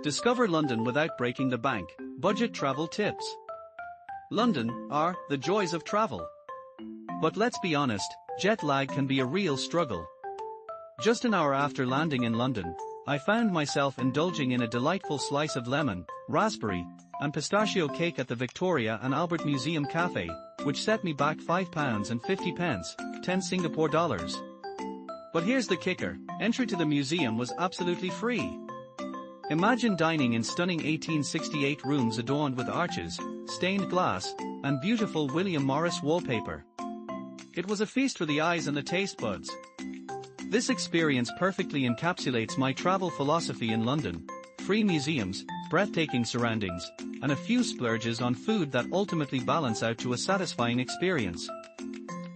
Discover London without breaking the bank. Budget travel tips. London are the joys of travel. But let's be honest, jet lag can be a real struggle. Just an hour after landing in London, I found myself indulging in a delightful slice of lemon, raspberry, and pistachio cake at the Victoria and Albert Museum Cafe, which set me back £5.50, 10 Singapore dollars. But here's the kicker, entry to the museum was absolutely free. Imagine dining in stunning 1868 rooms adorned with arches, stained glass, and beautiful William Morris wallpaper. It was a feast for the eyes and the taste buds. This experience perfectly encapsulates my travel philosophy in London: free museums, breathtaking surroundings, and a few splurges on food that ultimately balance out to a satisfying experience.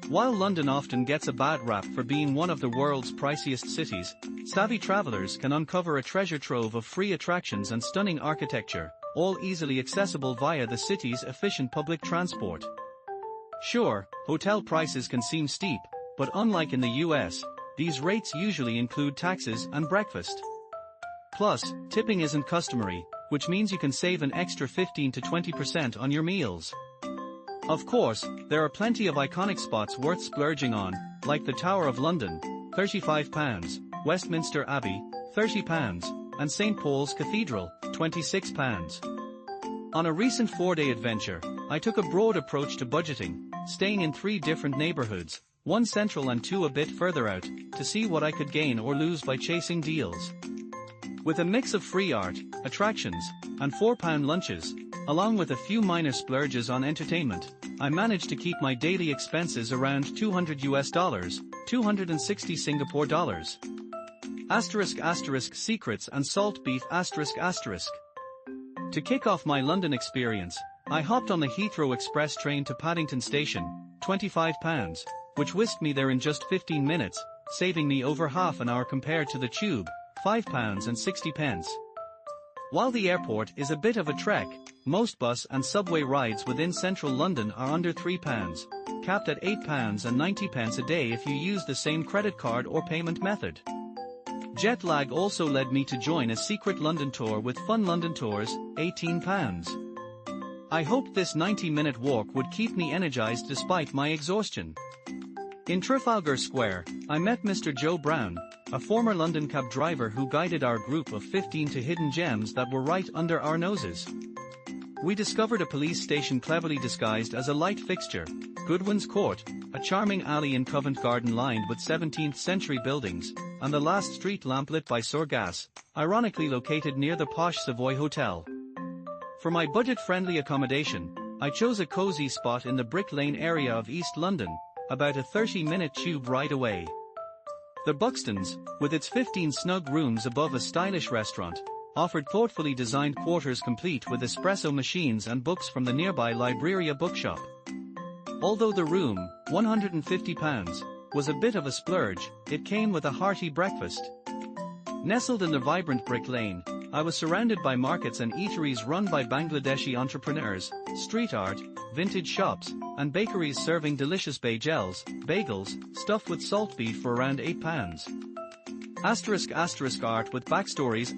While London often gets a bad rap for being one of the world's priciest cities, savvy travelers can uncover a treasure trove of free attractions and stunning architecture, all easily accessible via the city's efficient public transport. Sure, hotel prices can seem steep, but unlike in the US, these rates usually include taxes and breakfast. Plus, tipping isn't customary, which means you can save an extra 15 to 20% on your meals. Of course, there are plenty of iconic spots worth splurging on, like the Tower of London, £35, Westminster Abbey, £30, and St. Paul's Cathedral, £26. On a recent 4-day adventure, I took a broad approach to budgeting, staying in 3 different neighborhoods, 1 central and 2 a bit further out, to see what I could gain or lose by chasing deals. With a mix of free art, attractions, and £4 lunches, along with a few minor splurges on entertainment, I managed to keep my daily expenses around $200, 260 Singapore dollars. *** secrets and salt beef ***. To kick off my London experience, I hopped on the Heathrow Express train to Paddington Station, £25, which whisked me there in just 15 minutes, saving me over half an hour compared to the tube, £5.60. While the airport is a bit of a trek, most bus and subway rides within central London are under £3, capped at £8.90 a day if you use the same credit card or payment method. Jet lag also led me to join a secret London tour with Fun London Tours, £18. I hoped this 90-minute walk would keep me energized despite my exhaustion. In Trafalgar Square, I met Mr. Joe Brown, a former London cab driver who guided our group of 15 to hidden gems that were right under our noses. We discovered a police station cleverly disguised as a light fixture, Goodwin's Court, a charming alley in Covent Garden lined with 17th-century buildings, and the last street lamp lit by Surgas, ironically located near the posh Savoy Hotel. For my budget-friendly accommodation, I chose a cozy spot in the Brick Lane area of East London, about a 30-minute tube ride away. The Buxton's, with its 15 snug rooms above a stylish restaurant, offered thoughtfully designed quarters complete with espresso machines and books from the nearby Libreria bookshop. Although the room, £150, was a bit of a splurge, it came with a hearty breakfast. Nestled in the vibrant Brick Lane, I was surrounded by markets and eateries run by Bangladeshi entrepreneurs, street art, vintage shops, and bakeries serving delicious bagels, stuffed with salt beef for around £8. *** art with backstories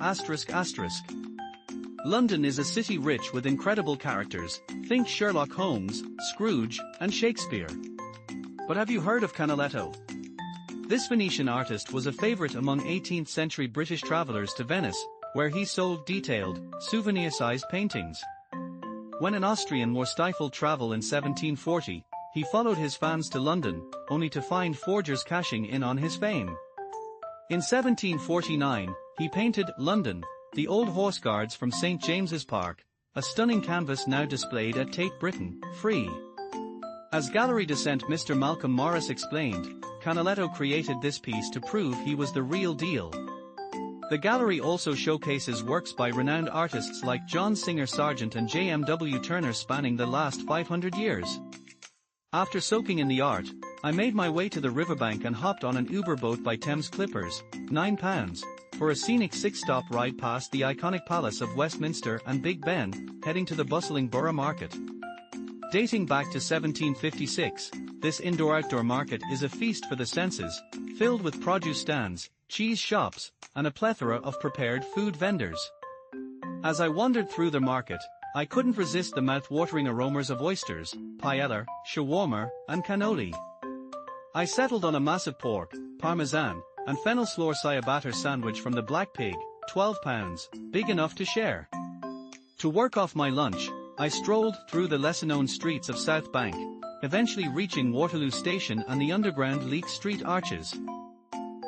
***. London is a city rich with incredible characters, think Sherlock Holmes, Scrooge, and Shakespeare. But have you heard of Canaletto? This Venetian artist was a favorite among 18th-century British travelers to Venice, where he sold detailed, souvenir-sized paintings. When an Austrian war stifled travel in 1740, he followed his fans to London, only to find forgers cashing in on his fame. In 1749, he painted London, the Old Horse Guards from St. James's Park, a stunning canvas now displayed at Tate Britain, free. As gallery descent Mr. Malcolm Morris explained, Canaletto created this piece to prove he was the real deal. The gallery also showcases works by renowned artists like John Singer Sargent and J.M.W. Turner spanning the last 500 years. After soaking in the art, I made my way to the riverbank and hopped on an Uber boat by Thames Clippers, £9, for a scenic 6-stop ride past the iconic Palace of Westminster and Big Ben, heading to the bustling Borough Market. Dating back to 1756, this indoor-outdoor market is a feast for the senses, filled with produce stands, cheese shops, and a plethora of prepared food vendors. As I wandered through the market, I couldn't resist the mouth-watering aromas of oysters, paella, shawarma, and cannoli. I settled on a massive pork, parmesan, and fennel slor ciabatta sandwich from the Black Pig, £12, big enough to share. To work off my lunch, I strolled through the lesser-known streets of South Bank, eventually reaching Waterloo Station and the underground Leek Street arches.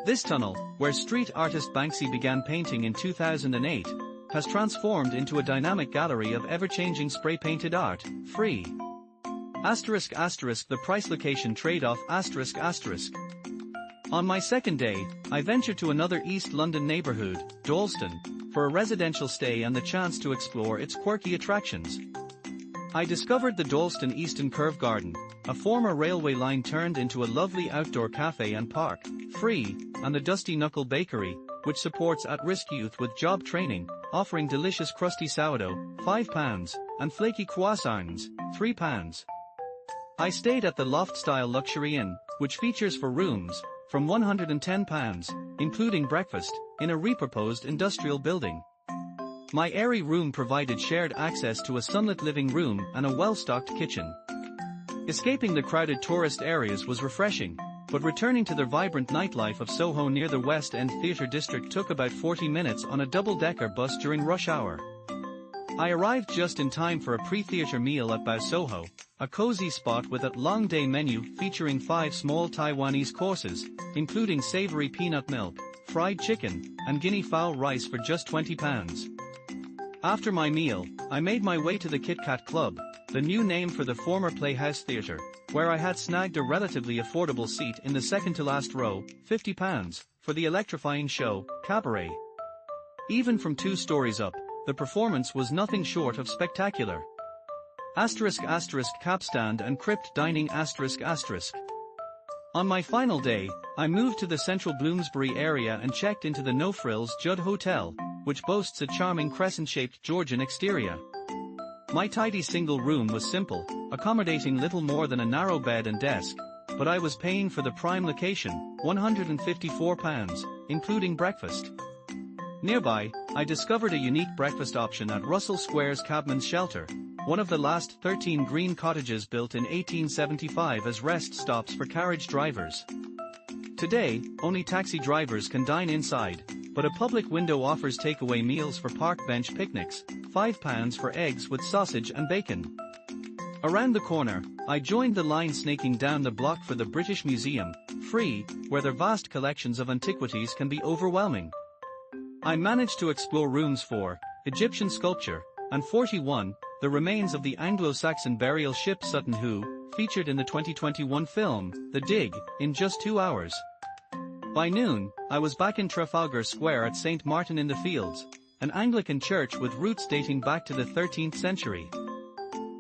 This tunnel, where street artist Banksy began painting in 2008, has transformed into a dynamic gallery of ever-changing spray-painted art, free. The price location trade-off ***. On my second day, I ventured to another East London neighbourhood, Dalston, for a residential stay and the chance to explore its quirky attractions. I discovered the Dalston Eastern Curve Garden, a former railway line turned into a lovely outdoor cafe and park, free, and the Dusty Knuckle Bakery, which supports at-risk youth with job training, offering delicious crusty sourdough, £5, and flaky croissants, £3. I stayed at the loft-style luxury inn, which features 4 rooms, from £110, including breakfast, in a repurposed industrial building. My airy room provided shared access to a sunlit living room and a well-stocked kitchen. Escaping the crowded tourist areas was refreshing, but returning to the vibrant nightlife of Soho near the West End Theatre District took about 40 minutes on a double-decker bus during rush hour. I arrived just in time for a pre-theatre meal at Bao Soho, a cozy spot with a long day menu featuring 5 small Taiwanese courses, including savory peanut milk, fried chicken, and guinea fowl rice for just £20. After my meal, I made my way to the Kit Kat Club, the new name for the former Playhouse Theatre, where I had snagged a relatively affordable seat in the second-to-last row, £50, for the electrifying show, Cabaret. Even from 2 stories up, the performance was nothing short of spectacular. Capstand and crypt dining ***. On my final day, I moved to the central Bloomsbury area and checked into the No Frills Judd Hotel, which boasts a charming crescent-shaped Georgian exterior. My tidy single room was simple, accommodating little more than a narrow bed and desk, but I was paying for the prime location, £154, including breakfast. Nearby, I discovered a unique breakfast option at Russell Square's Cabman's Shelter, one of the last 13 green cottages built in 1875 as rest stops for carriage drivers. Today, only taxi drivers can dine inside, but a public window offers takeaway meals for park bench picnics, £5 for eggs with sausage and bacon. Around the corner, I joined the line snaking down the block for the British Museum, free, where their vast collections of antiquities can be overwhelming. I managed to explore rooms 4, Egyptian sculpture, and 41, the remains of the Anglo-Saxon burial ship Sutton Hoo, featured in the 2021 film, The Dig, in just 2 hours. By noon, I was back in Trafalgar Square at St. Martin-in-the-Fields, an Anglican church with roots dating back to the 13th century.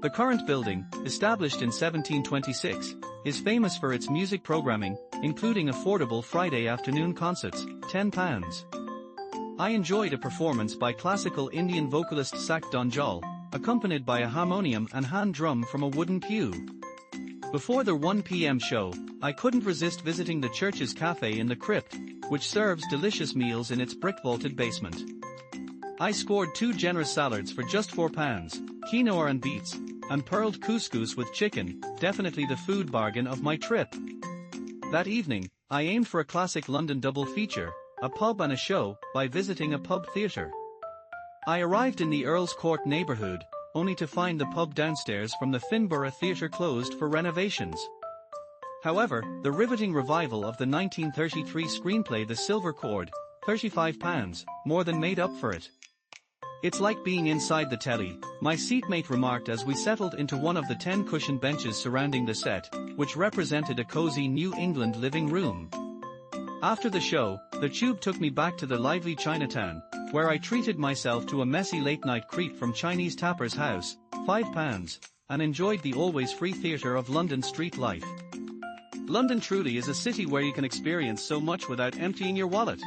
The current building, established in 1726, is famous for its music programming, including affordable Friday afternoon concerts, £10. I enjoyed a performance by classical Indian vocalist Sak Donjal, accompanied by a harmonium and hand drum from a wooden pew. Before the 1 p.m. show, I couldn't resist visiting the church's cafe in the crypt, which serves delicious meals in its brick-vaulted basement. I scored 2 generous salads for just £4, quinoa and beets, and pearled couscous with chicken, definitely the food bargain of my trip. That evening, I aimed for a classic London double feature, a pub and a show, by visiting a pub theatre. I arrived in the Earl's Court neighbourhood, only to find the pub downstairs from the Finborough Theatre closed for renovations. However, the riveting revival of the 1933 screenplay The Silver Cord, £35, more than made up for it. It's like being inside the telly, my seatmate remarked as we settled into one of the 10 cushioned benches surrounding the set, which represented a cozy New England living room. After the show, the tube took me back to the lively Chinatown, where I treated myself to a messy late-night creep from Chinese Tapper's House, £5, and enjoyed the always free theatre of London street life. London truly is a city where you can experience so much without emptying your wallet.